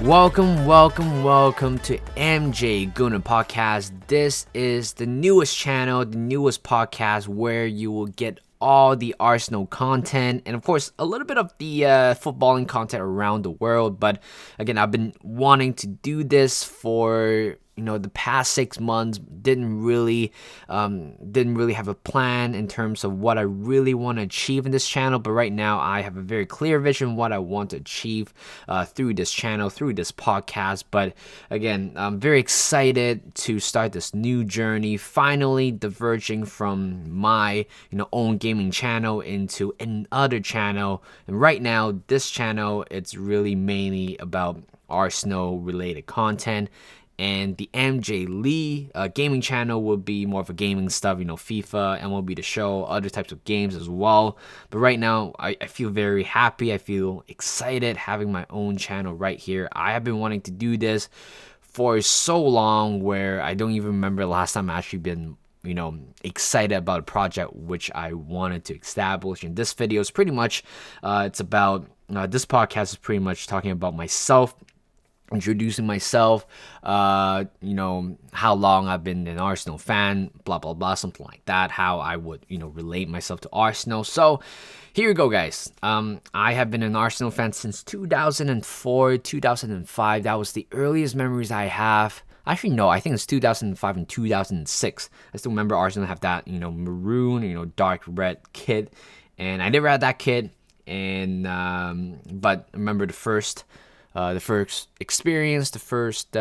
Welcome to MJ Gooner Podcast. This is the newest channel, the newest podcast where you will get all the Arsenal content and of course a little bit of the footballing content around the world. But again, I've been wanting to do this for the past 6 months. Didn't really have a plan in terms of what I really want to achieve in this channel, but right now I have a very clear vision what I want to achieve through this channel, through this podcast. But again, I'm very excited to start this new journey, finally diverging from my own gaming channel into another channel. And right now this channel, it's really mainly about Arsenal related content. And the MJ Lee gaming channel will be more of a gaming stuff, FIFA, MLB The Show, other types of games as well. But right now, I feel very happy. I feel excited having my own channel right here. I have been wanting to do this for so long where I don't even remember the last time I actually been excited about a project which I wanted to establish. And this video is pretty much, this podcast is pretty much talking about myself, introducing myself, how long I've been an Arsenal fan, blah blah blah, something like that, how I would relate myself to Arsenal. So here you go, guys. I have been an Arsenal fan since 2004, 2005. That was the earliest memories I have. Actually, no, I think it's 2005 and 2006. I still remember Arsenal have that maroon, dark red kit, and I never had that kit. And but I remember the first experience, the first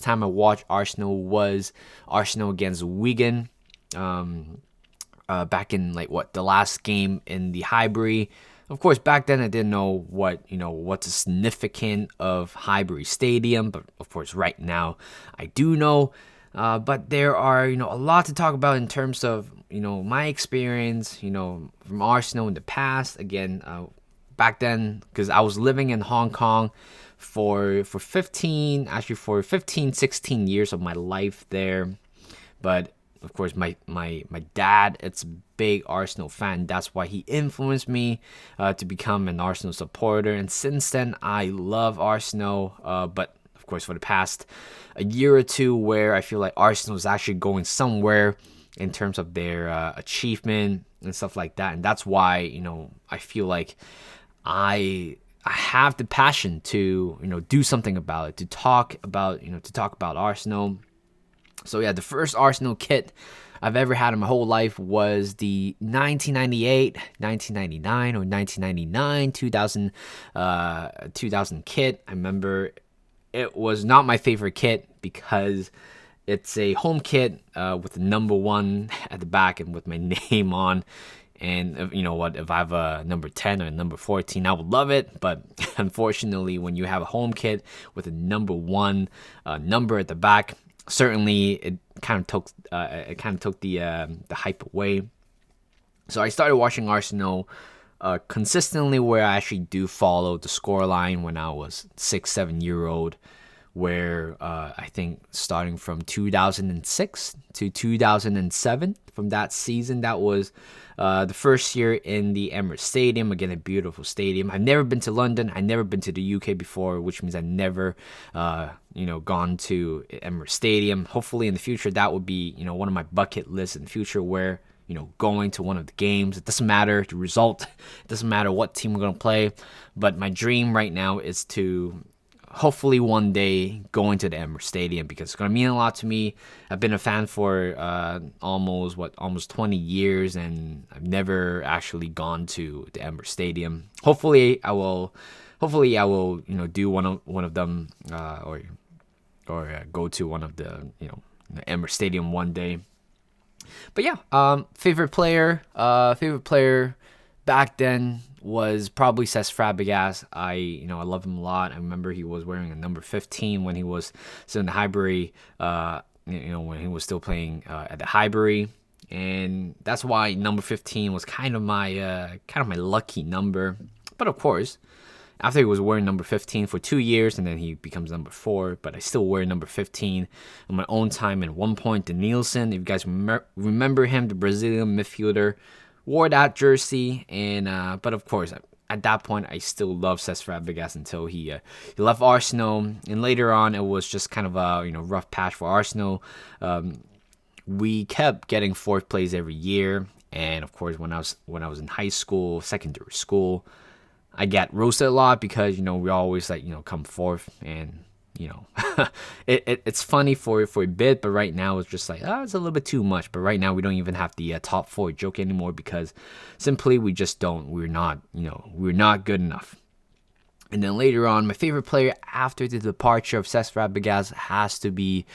time I watched Arsenal was Arsenal against Wigan, back in the last game in the Highbury. Of course, back then I didn't know what's the significance of Highbury Stadium, but of course right now I do know. But there are a lot to talk about in terms of my experience from Arsenal in the past. Again, back then, because I was living in Hong Kong for 15, 16 years of my life there. But of course my dad, it's a big Arsenal fan. That's why he influenced me to become an Arsenal supporter. And since then, I love Arsenal. But of course, for the past a year or two, where I feel like Arsenal is actually going somewhere in terms of their achievement and stuff like that. And that's why I feel like I have the passion to do something about it, to talk about Arsenal. So yeah, the first Arsenal kit I've ever had in my whole life was the 1998, 1999, or 1999, 2000 kit. I remember it was not my favorite kit because it's a home kit with the number 1 at the back and with my name on. And if I have a number 10 or a number 14, I would love it. But unfortunately, when you have a home kit with a number 1 number at the back, certainly it kind of took the hype away. So I started watching Arsenal consistently, where I actually do follow the scoreline when I was 6-7 year old. Where I think starting from 2006 to 2007, from that season, that was the first year in the Emirates Stadium. Again, a beautiful stadium. I've never been to London. I've never been to the UK before, which means I've never gone to Emirates Stadium. Hopefully in the future, that would be one of my bucket lists in the future, where going to one of the games. It doesn't matter the result. It doesn't matter what team we're going to play. But my dream right now is to hopefully one day going to the Emirates Stadium, because it's going to mean a lot to me. I've been a fan for almost 20 years, and I've never actually gone to the Emirates Stadium. Hopefully I will do one of them, or go to one of the the Emirates Stadium one day. But yeah, favorite player back then was probably Cesc Fabregas. I love him a lot. I remember he was wearing a number 15 when he was still in the Highbury, when he was still playing at the Highbury. And that's why number 15 was kind of my lucky number. But of course, after he was wearing number 15 for 2 years, and then he becomes number 4, but I still wear number 15 on my own time. And at one point, Denilson, if you guys remember him, the Brazilian midfielder, wore that jersey. And but of course, at that point, I still loved Cesc Fabregas until he left Arsenal, and later on, it was just kind of a rough patch for Arsenal. We kept getting fourth place every year, and of course, when I was in high school, secondary school, I got roasted a lot because we always come fourth, and it's funny for a bit, but right now it's just it's a little bit too much. But right now we don't even have the top four joke anymore because simply we're not good enough. And then later on, my favorite player after the departure of Cesc Fabregas has to be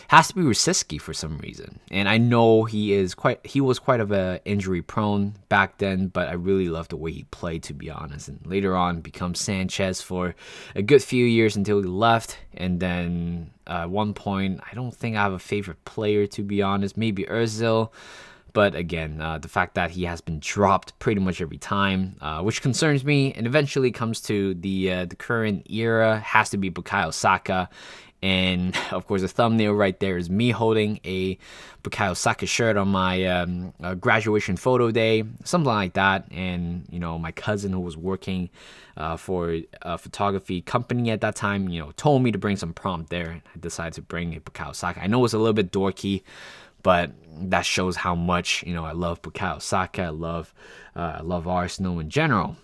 Rosicky for some reason. And I know he was quite of a injury prone back then, but I really loved the way he played, to be honest. And later on, become Sanchez for a good few years until he left. And then at one point, I don't think I have a favorite player, to be honest. Maybe Ozil. But again, the fact that he has been dropped pretty much every time, which concerns me, and eventually comes to the current era, has to be Bukayo Saka. And of course, the thumbnail right there is me holding a Bukayo Saka shirt on my graduation photo day, something like that. And my cousin, who was working for a photography company at that time, told me to bring some prompt there. I decided to bring a Bukayo Saka. I know it's a little bit dorky, but that shows how much I love Bukayo Saka. I love Arsenal in general.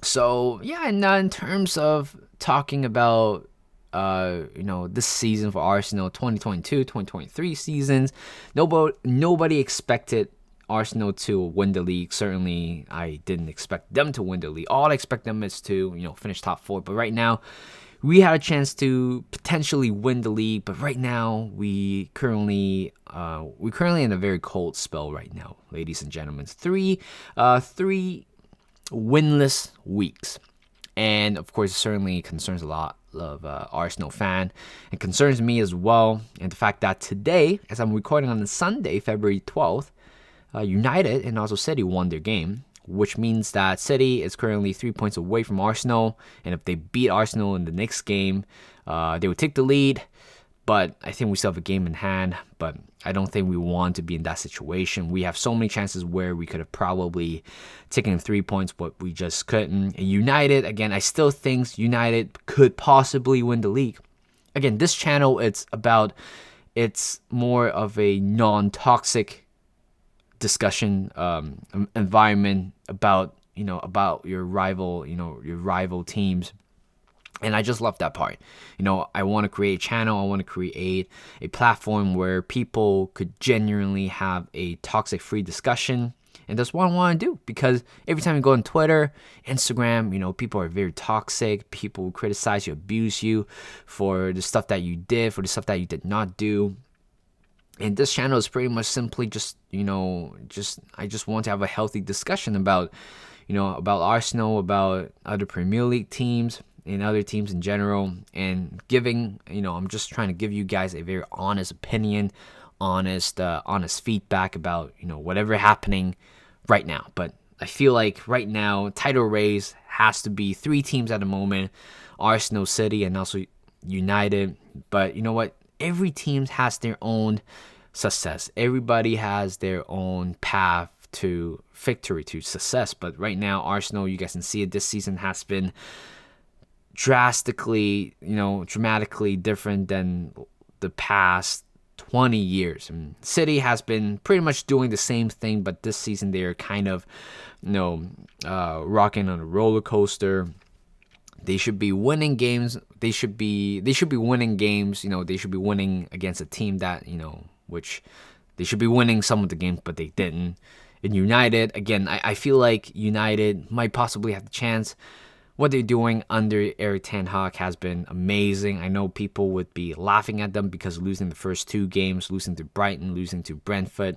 So yeah, and in terms of talking about this season for Arsenal, 2022, 2023 seasons, nobody expected Arsenal to win the league. Certainly, I didn't expect them to win the league. All I expect them is to finish top four. But right now, we had a chance to potentially win the league, but right now we're currently in a very cold spell right now, ladies and gentlemen. Three winless weeks, and of course, it certainly concerns a lot of Arsenal fan. It concerns me as well, and the fact that today, as I'm recording on the Sunday, February 12th, United and also City won their game, which means that City is currently 3 points away from Arsenal, and if they beat Arsenal in the next game, they would take the lead. But I think we still have a game in hand, but I don't think we want to be in that situation. We have so many chances where we could have probably taken 3 points, but we just couldn't. And United, again, I still think United could possibly win the league. Again, this channel, it's more of a non-toxic discussion environment about your rival teams, and I just love that part. I want to create a channel, I want to create a platform where people could genuinely have a toxic free discussion, and that's what I want to do, because every time you go on Twitter, Instagram, people are very toxic. People criticize you, abuse you for the stuff that you did, for the stuff that you did not do. And this channel is pretty much simply I just want to have a healthy discussion about Arsenal, about other Premier League teams and other teams in general, and giving, I'm just trying to give you guys a very honest opinion, honest feedback about, whatever happening right now. But I feel like right now, title race has to be three teams at the moment: Arsenal, City, and also United. But you know what? Every team has their own success. Everybody has their own path to victory, to success. But right now, Arsenal, you guys can see it, this season has been dramatically different than the past 20 years. And City has been pretty much doing the same thing, but this season they're kind of, rocking on a roller coaster. They should be winning games. They should be winning games. They should be winning against a team that, which they should be winning some of the games, but they didn't. In United, again, I feel like United might possibly have the chance. What they're doing under Erik ten Hag has been amazing. I know people would be laughing at them because losing the first two games, losing to Brighton, losing to Brentford.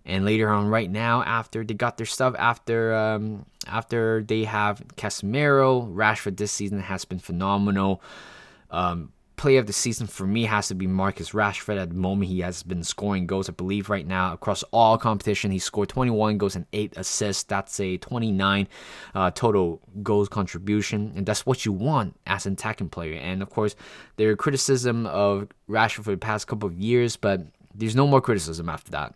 And later on, right now, after they got their stuff, after they have Casemiro, Rashford this season has been phenomenal. Player of the season for me has to be Marcus Rashford. At the moment, he has been scoring goals, I believe, right now across all competition. He scored 21 goals and 8 assists. That's a 29 total goals contribution, and that's what you want as an attacking player. And of course, there are criticism of Rashford for the past couple of years, but there's no more criticism after that.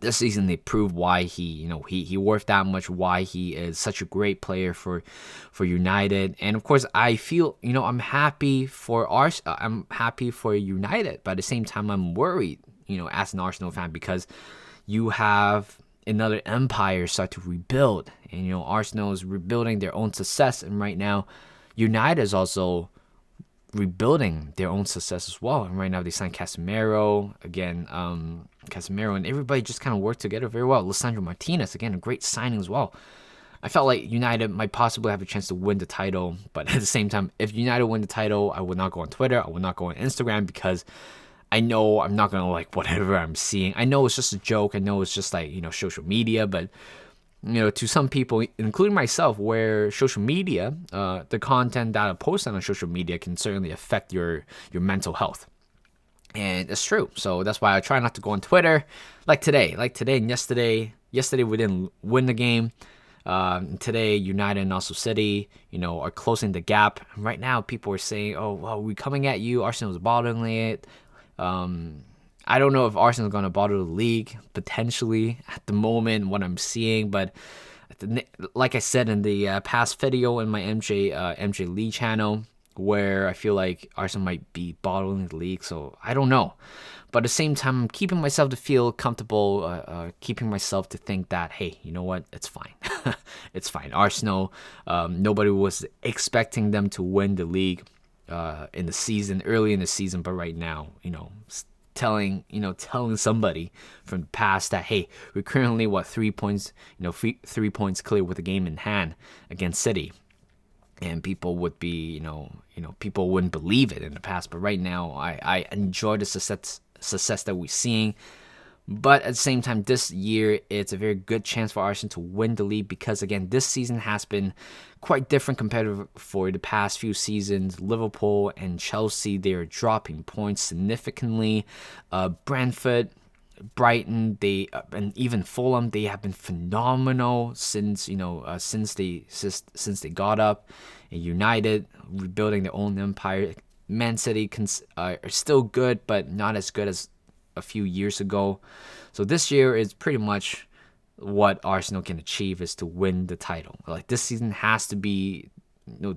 this season they proved why he worth that much, why he is such a great player for United. And of course I feel I'm happy for United, but at the same time I'm worried as an Arsenal fan, because you have another empire start to rebuild, and Arsenal is rebuilding their own success, and right now United is also rebuilding their own success as well. And right now they signed Casemiro again, Casemiro and everybody just kind of worked together very well. Lisandro Martinez, again, a great signing as well. I felt like United might possibly have a chance to win the title, but at the same time, if United win the title, I would not go on Twitter, I would not go on Instagram, because I know I'm not gonna like whatever I'm seeing. I know it's just a joke, I know it's just like social media, but to some people, including myself, where social media, the content that I post on social media can certainly affect your mental health. And it's true. So that's why I try not to go on Twitter like today and yesterday. Yesterday we didn't win the game. Today, United and also City, are closing the gap. And right now, people are saying, oh, well, we're coming at you. Arsenal's bottling it. I don't know if Arsenal's going to bottle the league, potentially, at the moment, what I'm seeing. But like I said in the past video in my MJ Lee channel, where I feel like Arsenal might be bottling the league. So I don't know. But at the same time, I'm keeping myself to feel comfortable, keeping myself to think that, hey, you know what? It's fine. It's fine. Arsenal, nobody was expecting them to win the league in the season, early in the season. But right now, telling somebody from the past that, hey, we're currently 3 points, 3 points clear with a game in hand against City. And people would be, people wouldn't believe it in the past. But right now, I enjoy the success that we're seeing. But at the same time, this year, it's a very good chance for Arsenal to win the league, because, again, this season has been quite different compared for the past few seasons. Liverpool and Chelsea, they're dropping points significantly. Brentford, Brighton, and even Fulham, they have been phenomenal since they got up. And United, rebuilding their own empire. Man City are still good, but not as good as a few years ago. So this year is pretty much what Arsenal can achieve, is to win the title. Like, this season has to be a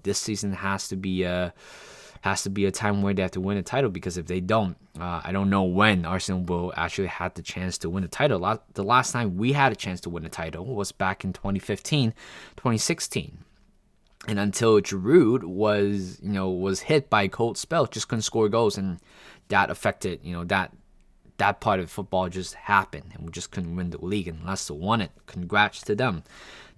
time where they have to win a title, because if they don't, I don't know when Arsenal will actually have the chance to win a title. The last time we had a chance to win a title was back in 2015, 2016. And until Giroud was hit by a cold spell, just couldn't score goals, and that affected, that part of football just happened, and we just couldn't win the league, and Leicester won it. Congrats to them.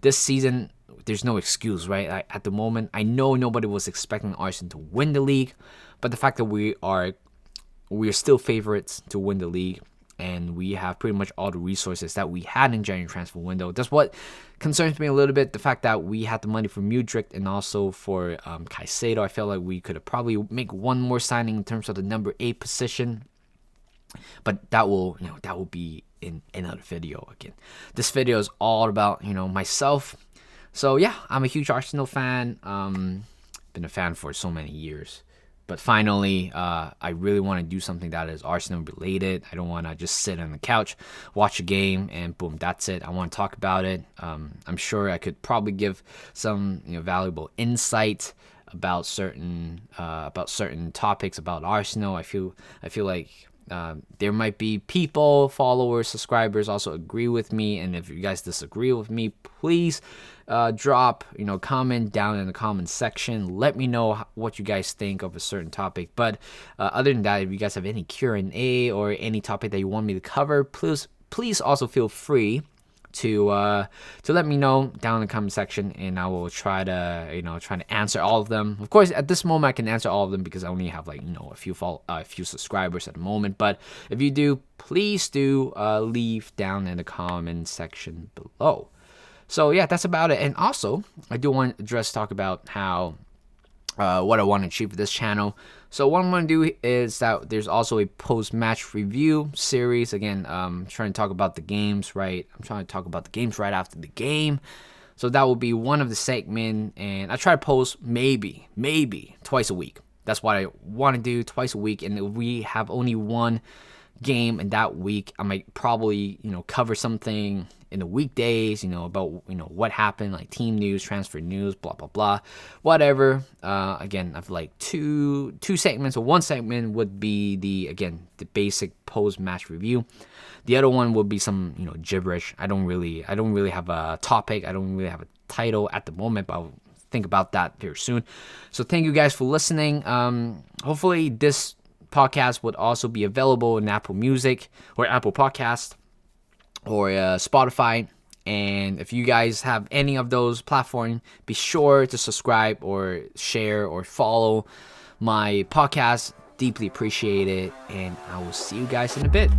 This season, there's no excuse, right? At the moment, I know nobody was expecting Arsenal to win the league, but the fact that we are still favorites to win the league, and we have pretty much all the resources that we had in January transfer window. That's what concerns me a little bit. The fact that we had the money for Mudryk and also for Caicedo. I feel like we could have probably make one more signing in terms of the number 8 position. But that will be in another video again. This video is all about, myself. So yeah, I'm a huge Arsenal fan. Been a fan for so many years. But finally, I really want to do something that is Arsenal related. I don't want to just sit on the couch, watch a game, and boom, that's it. I want to talk about it. I'm sure I could probably give some valuable insight about certain topics about Arsenal. I feel like there might be people, followers, subscribers also agree with me, and if you guys disagree with me, please drop comment down in the comment section. Let me know what you guys think of a certain topic. But other than that, if you guys have any Q&A or any topic that you want me to cover, please also feel free to let me know down in the comment section, and I will try to answer all of them. Of course, at this moment I can answer all of them because I only have a few subscribers at the moment. But if you do, please do leave down in the comment section below. So yeah, that's about it. And also, I do want to talk about how what I want to achieve with this channel. So what I'm going to do is that there's also a post-match review series. Again, trying to talk about the games, right? I'm trying to talk about the games right after the game. So that will be one of the segments, and I try to post maybe twice a week. That's what I want to do, twice a week. And if we have only one game in that week. I might probably, cover something in the weekdays, about, what happened, like team news, transfer news, blah, blah, blah, whatever. Again, I've like two segments. So one segment would be the basic post-match review. The other one would be some, gibberish. I don't really have a topic. I don't really have a title at the moment, but I'll think about that very soon. So thank you guys for listening. Hopefully this podcast would also be available in Apple Music or Apple Podcast or Spotify. And if you guys have any of those platforms, be sure to subscribe or share or follow my podcast. Deeply appreciate it. And I will see you guys in a bit.